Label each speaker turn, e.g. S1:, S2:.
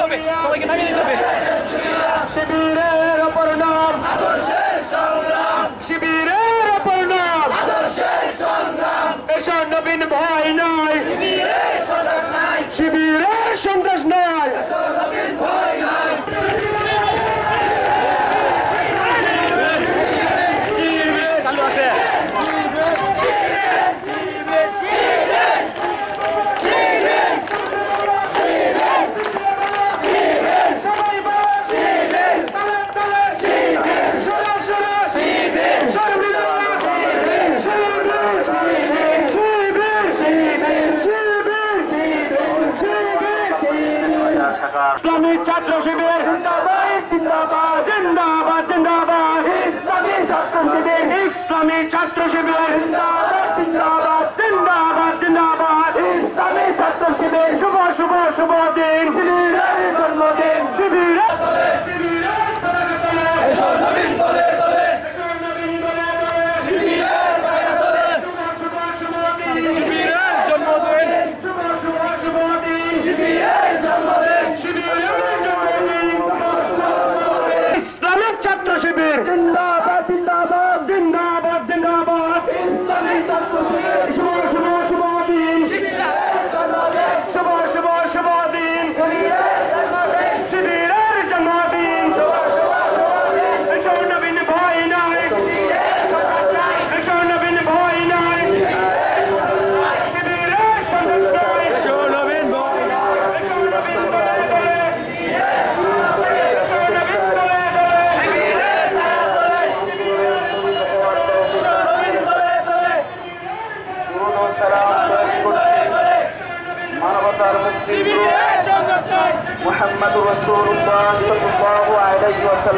S1: হবে, সবাইকে নামিয়ে দিতে হবে।
S2: শিবিরের অপর নাম
S3: আদর্শের সংগ্রাম,
S2: শিবিরের অপর নাম
S3: আদর্শের সংগ্রাম,
S2: এসব নবীন ভয় নয়
S3: শিবিরে সন্ত্রাস নাই,
S2: শিবিরের সন্ত্রাস নয়
S3: নবীন ভয় নাই।
S1: চালু আছে।
S2: ইসলামী ছাত্র শিবির জিন্দাবাদ জিন্দাবাদ জিন্দাবাদ জিন্দাবাদ ইসলামী ছাত্র শিবির ইসলামী ছাত্র শিবির জিন্দাবাদ জিন্দাবাদ জিন্দাবাদ জিন্দাবাদ ইসলামী ছাত্র শিবির শুভ শুভ শুভ দিন শিবিরের জন্মদিন শিবিরের
S3: এসো নবীন দলে দলে, শিবিরের দলে দলে,
S1: শিবিরের জন্মদিন,
S2: শুভ শুভ শুভ দিন
S3: শিবিরের জন্মদিন,
S2: ইসলামিক ছাত্র শিবির জিন্দাবাদ জিন্দাবাদ জিন্দাবাদ জিন্দাবাদ
S3: ইসলামী ছাত্র শিবির,
S2: শুভ শুভ শুভ দিন
S3: শিবিরের জন্মদিন,
S2: শুভ শুভ শুভ দিন
S3: শিবিরের জন্মদিন,
S2: শিবিরের জন্মদিন
S3: শুভ শুভ শুভ দিন,
S2: এসো নবীন ভয় নাই
S3: শিবিরের সন্ত্রাস নাই,
S2: এসো নবীন ভয় নাই শিবিরের সন্ত্রাস নাই
S1: এসো নবীন ভয় নাই।
S2: এসো নবীন দলে দলে এসো নবীন দলে দলে
S3: শিবিরের ছায়া তলে, এসো নবীন দলে দলে,
S2: মানবতার মুক্তি
S1: শিবিরের জন্মদিন।
S2: মুহাম্মদুর রাসূলুল্লাহ সাল্লাল্লাহু আলাইহি ওয়াসাল্লাম